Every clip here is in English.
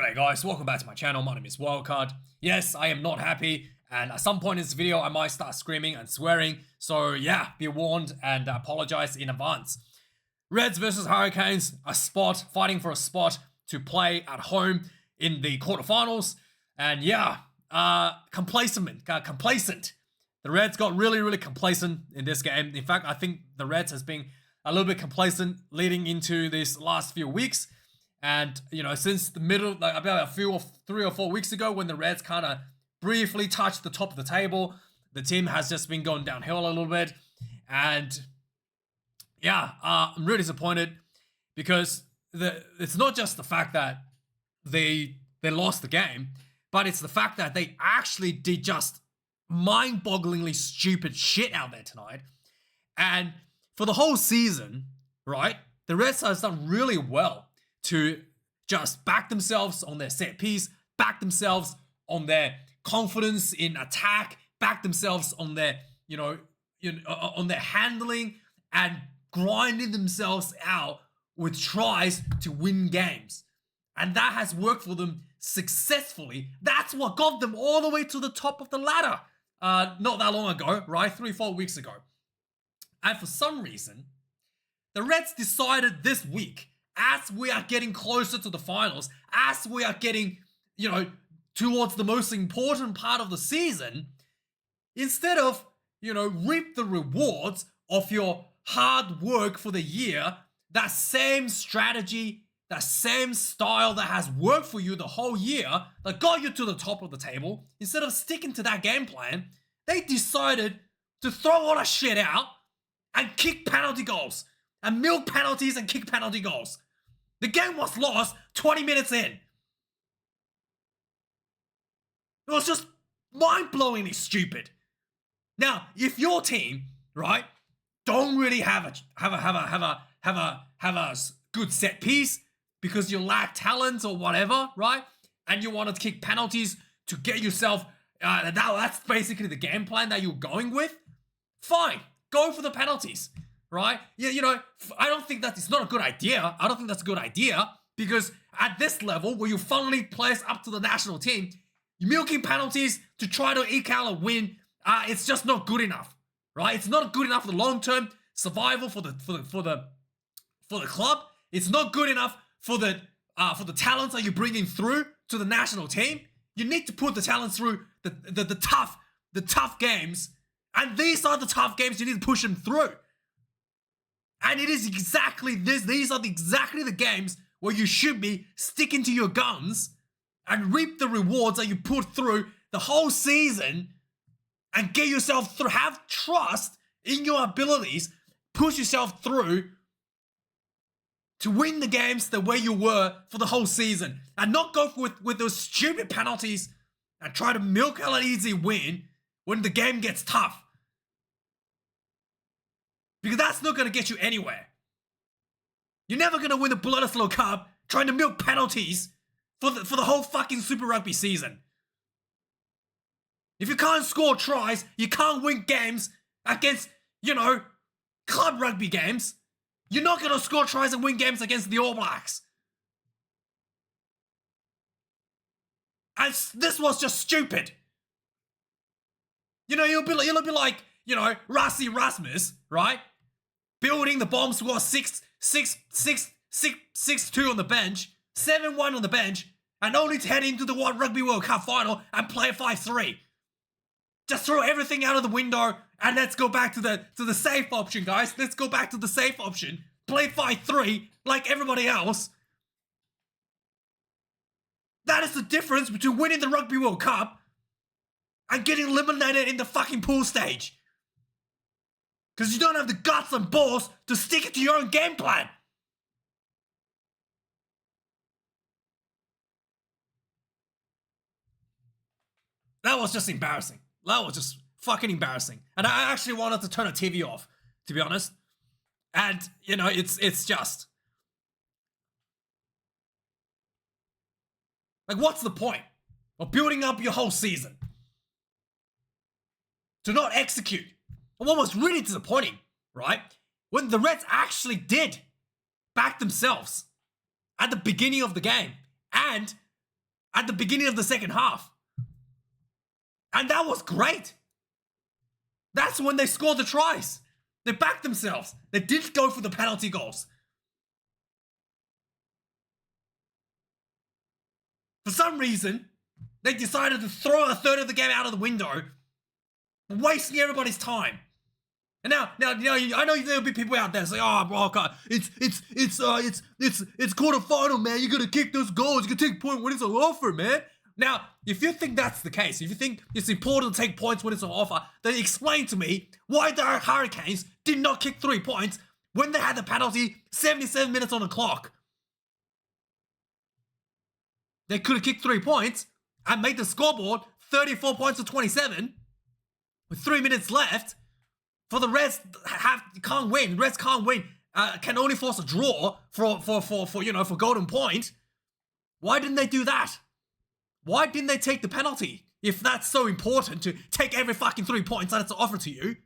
G'day guys, welcome back to my channel. My name is Wildkard. Yes, I am not happy, and at some point in this video I might start screaming and swearing, so yeah, be warned and apologize in advance. Reds versus Hurricanes, a spot, fighting for a spot to play at home in the quarterfinals, and yeah, complacent. The Reds got really complacent in this game. In fact, I think the Reds has been a little bit complacent leading into this last few weeks. And, you know, since the middle, like about 3 or 4 weeks ago when the Reds kind of briefly touched the top of the table, the team has just been going downhill a little bit. And, yeah, I'm really disappointed because it's not just the fact that they lost the game, but it's the fact that they actually did just mind-bogglingly stupid shit out there tonight. And for the whole season, right, the Reds has done really well to just back themselves on their set piece, back themselves on their confidence in attack, back themselves on their, on their handling and grinding themselves out with tries to win games. And that has worked for them successfully. That's what got them all the way to the top of the ladder. Not that long ago, right? 3-4 weeks ago. And for some reason, the Reds decided this week, as we are getting closer to the finals, as we are getting, towards the most important part of the season, instead of, reap the rewards of your hard work for the year, that same strategy, that same style that has worked for you the whole year, that got you to the top of the table, instead of sticking to that game plan, they decided to throw all that shit out and kick penalty goals, and milk penalties and kick penalty goals. The game was lost 20 minutes in. It was just mind-blowingly stupid. Now, if your team, right, don't really have a good set piece because you lack talent or whatever, right, and you want to kick penalties to get yourself, that's basically the game plan that you're going with, fine, go for the penalties. Right? Yeah, I don't think it's not a good idea. I don't think that's a good idea because at this level where you finally place up to the national team, you're milking penalties to try to eke out a win. It's just not good enough, right? It's not good enough for the long-term survival for the club. It's not good enough for the talents that you're bringing through to the national team. You need to put the talents through the tough games, and these are the tough games you need to push them through. And it is exactly this. These are exactly the games where you should be sticking to your guns and reap the rewards that you put through the whole season and get yourself through. Have trust in your abilities. Push yourself through to win the games the way you were for the whole season. And not go with those stupid penalties and try to milk out an easy win when the game gets tough. Because that's not going to get you anywhere. You're never going to win the Bledisloe Cup trying to milk penalties for the whole fucking Super Rugby season. If you can't score tries, you can't win games against, club rugby games. You're not going to score tries and win games against the All Blacks. And this was just stupid. You'll be like, Rassi Rasmus, right? Building the bomb score 6-2 on the bench, 7-1 on the bench, and only to head into the Rugby World Cup final and play 5-3. Just throw everything out of the window and let's go back to the safe option, guys. Let's go back to the safe option. Play 5-3 like everybody else. That is the difference between winning the Rugby World Cup and getting eliminated in the fucking pool stage. Because you don't have the guts and balls to stick it to your own game plan. That was just embarrassing. That was just fucking embarrassing. And I actually wanted to turn the TV off, to be honest. And, it's just... like, what's the point of building up your whole season to not execute? And what was really disappointing, right, when the Reds actually did back themselves at the beginning of the game and at the beginning of the second half. And that was great. That's when they scored the tries. They backed themselves. They didn't go for the penalty goals. For some reason, they decided to throw a third of the game out of the window, wasting everybody's time. And now, I know there'll be people out there saying, "Oh, Wildkard, it's quarterfinal, man. You gotta kick those goals. You gotta take point when it's on offer, man." Now, if you think that's the case, if you think it's important to take points when it's on offer, then explain to me why the Hurricanes did not kick 3 points when they had the penalty 77 minutes on the clock. They could have kicked 3 points and made the scoreboard 34 points to 27 with 3 minutes left. For the Reds, can't win. Reds can't win. Can only force a draw for golden point. Why didn't they do that? Why didn't they take the penalty? If that's so important to take every fucking 3 points that's offered to you.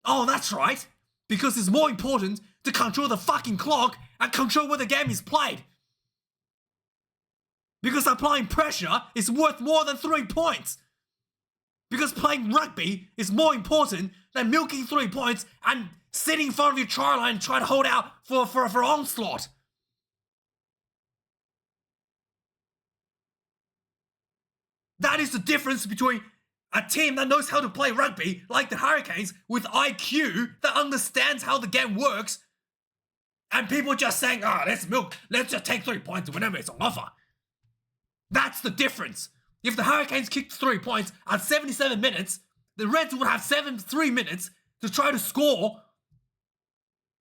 Oh, that's right. Because it's more important to control the fucking clock and control where the game is played. Because applying pressure is worth more than 3 points. Because playing rugby is more important than milking 3 points and sitting in front of your try line and trying to hold out for onslaught. That is the difference between a team that knows how to play rugby, like the Hurricanes, with IQ that understands how the game works, and people just saying, let's milk, let's just take 3 points whenever it's on offer. That's the difference. If the Hurricanes kicked 3 points at 77 minutes, the Reds would have 3 minutes to try to score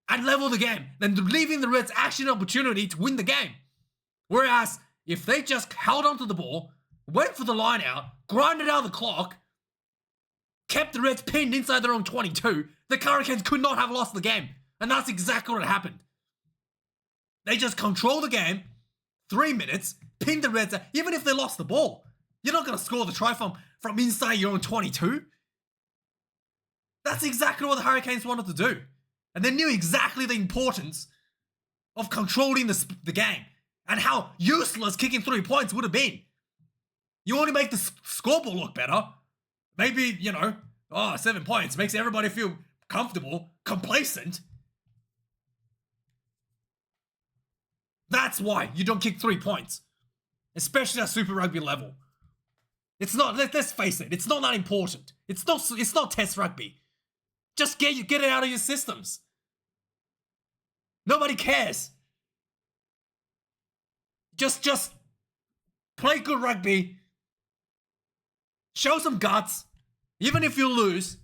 and level the game, then leaving the Reds actually an opportunity to win the game. Whereas, if they just held onto the ball, went for the line out, grinded out the clock, kept the Reds pinned inside their own 22, the Hurricanes could not have lost the game. And that's exactly what happened. They just controlled the game, 3 minutes, pinned the Reds out. Even if they lost the ball, you're not going to score the try from inside your own 22. That's exactly what the Hurricanes wanted to do. And they knew exactly the importance of controlling the game and how useless kicking 3 points would have been. You only make the scoreboard look better. Maybe, 7 points makes everybody feel comfortable, complacent. That's why you don't kick 3 points. Especially at Super Rugby level. It's not, let's face it, it's not that important. It's not Test Rugby. Just get it out of your systems. Nobody cares. Just play good rugby. Show some guts. Even if you lose,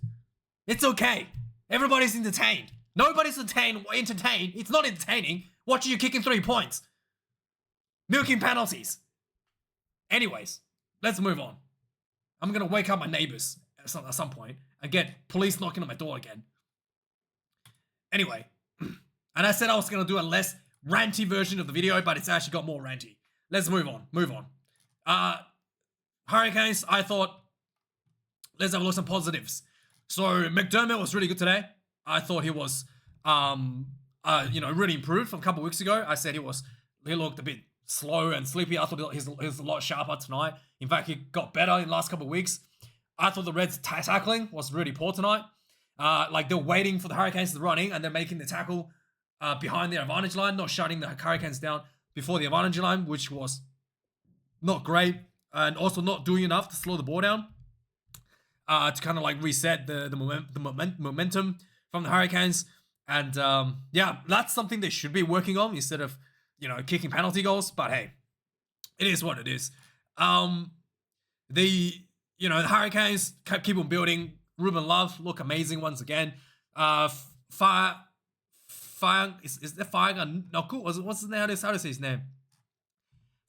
it's okay. Everybody's entertained. Nobody's entertained. It's not entertaining watching you kicking 3 points. Milking penalties. Anyways, let's move on. I'm going to wake up my neighbors at some point and get police knocking on my door again. Anyway, and I said I was going to do a less ranty version of the video, but it's actually got more ranty. Let's move on. Hurricanes, I thought, let's have a look at some positives. So McDermott was really good today. I thought he was, really improved from a couple of weeks ago. I said he looked a bit slow and sleepy. I thought he was a lot sharper tonight. In fact, he got better in the last couple of weeks. I thought the Reds' tackling was really poor tonight. They're waiting for the Hurricanes to run in and they're making the tackle behind their advantage line, not shutting the Hurricanes down before the advantage line, which was not great, and also not doing enough to slow the ball down to kind of reset the momentum from the Hurricanes. And that's something they should be working on instead of kicking penalty goals. But hey, it is what it is. The Hurricanes keep on building. Ruben Love look amazing once again. Fire is there Fire Noku? What's his name? How do you say his name?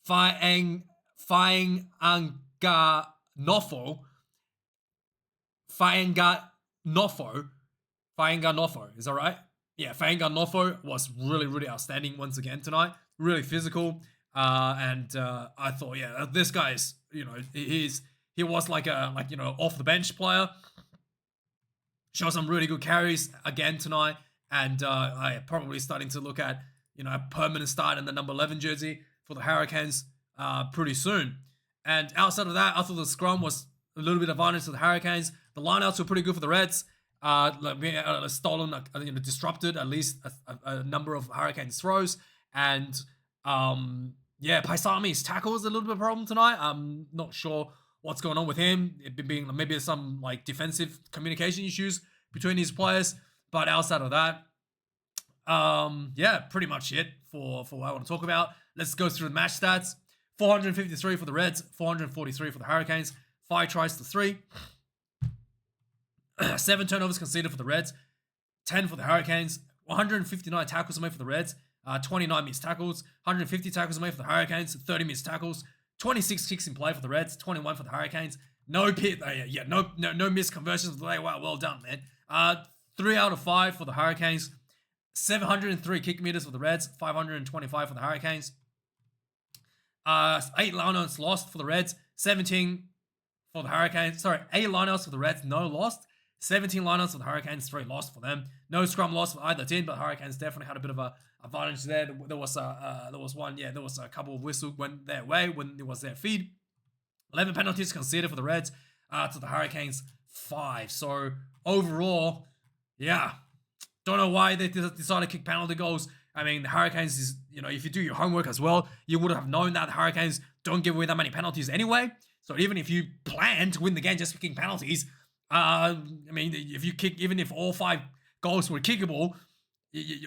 Fainganofo. Is that right? Yeah, Fainganofo was really, really outstanding once again tonight. Really physical. And I thought, this guy is, he was like off the bench player. Showed some really good carries again tonight. And I probably starting to look at, a permanent start in the number 11 jersey for the Hurricanes pretty soon. And outside of that, I thought the scrum was a little bit advantage to the Hurricanes. The lineouts were pretty good for the Reds. Being stolen, disrupted at least a number of Hurricanes throws. And yeah, Paisami's tackle was a little bit of a problem tonight. I'm not sure what's going on with him. It being maybe there's some like defensive communication issues between these players. But outside of that, yeah, pretty much it for what I want to talk about. Let's go through the match stats. 453 for the Reds, 443 for the Hurricanes, 5 tries to 3. 7 turnovers conceded for the Reds, 10 for the Hurricanes, 159 tackles made for the Reds, 29 missed tackles, 150 tackles made for the Hurricanes, 30 missed tackles, 26 kicks in play for the Reds, 21 for the Hurricanes. No missed conversions today. Wow, well done, man. 3 out of 5 for the Hurricanes, 703 kick meters for the Reds, 525 for the Hurricanes. 8 lineouts lost for the Reds, 17 for the Hurricanes. Sorry, 8 lineouts for the Reds, no lost. 17 lineouts for the Hurricanes, 3 lost for them. No scrum loss for either team, but Hurricanes definitely had a bit of a advantage there. There was a couple of whistles went their way when it was their feed. 11 penalties conceded for the Reds, to the Hurricanes 5. So overall, yeah, don't know why they decided to kick penalty goals. I mean, the Hurricanes is, if you do your homework as well, you would have known that the Hurricanes don't give away that many penalties anyway. So even if you plan to win the game just for kicking penalties, I mean, even if all 5 goals were kickable,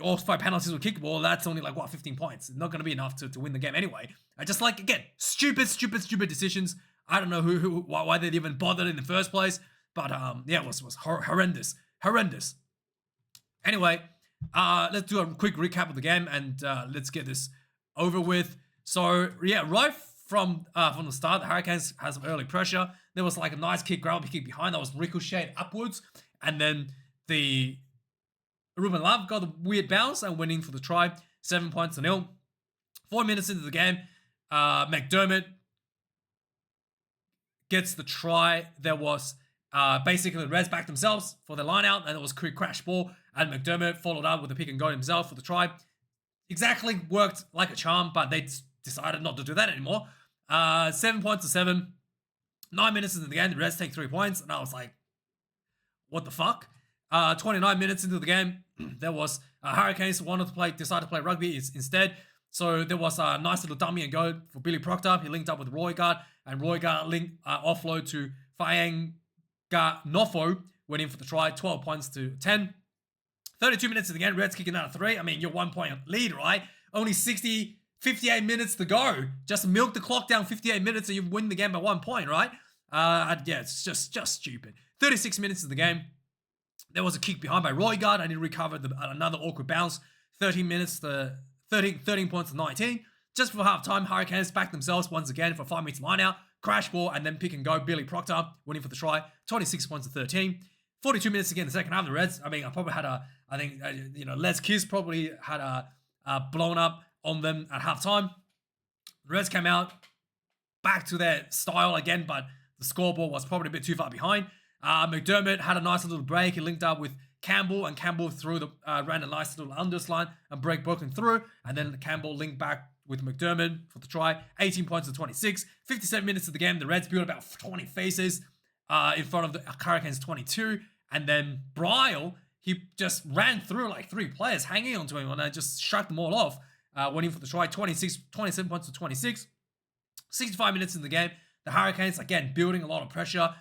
all 5 penalties were kickable, that's only like, 15 points. It's not going to be enough to win the game anyway. I just again, stupid decisions. I don't know why they even bothered in the first place. But yeah, it was horrendous. Anyway, let's do a quick recap of the game and let's get this over with. So yeah, right from the start, the Hurricanes has some early pressure. There was like a nice grab kick behind that was ricocheted upwards, and then the Ruben Love got the weird bounce and went in for the try. 7 points to 0. 4 minutes into the game, McDermott gets the try. There was basically the Reds backed themselves for the line out, and it was a quick crash ball, and McDermott followed up with a pick and go himself for the try. Exactly worked like a charm, but they decided not to do that anymore. 7 points to 7. 9 minutes into the game, the Reds take 3 points, and I was like, what the fuck? 29 minutes into the game, there was Hurricanes decided to play rugby instead. So there was a nice little dummy and go for Billy Proctor. He linked up with Wildkard, and Wildkard offload to Whaianga Nofo, went in for the try. 12 points to 10. 32 minutes of the game, Reds kicking out of 3. I mean, you're 1 point lead, right? Only 58 minutes to go. Just milk the clock down 58 minutes and you win the game by 1 point, right? Yeah, it's just stupid. 36 minutes of the game, there was a kick behind by Wildkard, and he recovered another awkward bounce. 13 points to 19. Just before halftime, Hurricanes backed themselves once again for 5 meter line out, crash ball, and then pick and go. Billy Proctor winning for the try. 26 points to 13. 42 minutes again in the second half. The Reds, I mean, Les Kiss probably had a blown up on them at halftime. The Reds came out back to their style again, but the scoreboard was probably a bit too far behind. McDermott had a nice little break. He linked up with Campbell, and Campbell ran a nice little undersline and broken through, and then Campbell linked back with McDermott for the try. 18 points to 26. 57 minutes of the game, the Reds built about 20 faces in front of the Hurricanes 22, and then Bryle, he just ran through like 3 players hanging onto him, and I just shut them all off. Went in for the try. 27 points to 26. 65 minutes in the game, the Hurricanes again building a lot of pressure.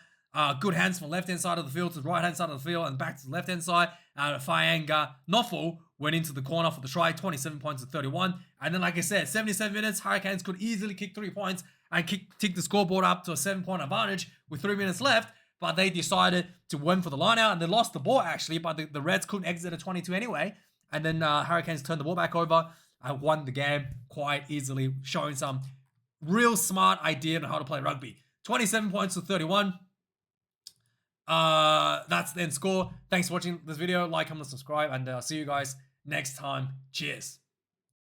Good hands from left-hand side of the field to the right-hand side of the field and back to the left-hand side. Whaianga Nofo went into the corner for the try, 27 points to 31. And then, like I said, 77 minutes, Hurricanes could easily kick 3 points and tick the scoreboard up to a 7-point advantage with 3 minutes left. But they decided to win for the line-out, and they lost the ball, actually. But the Reds couldn't exit at 22 anyway. And then Hurricanes turned the ball back over and won the game quite easily, showing some real smart idea on how to play rugby. 27 points to 31. That's the end score. Thanks for watching this video. Like, comment, subscribe, and I'll see you guys next time. Cheers.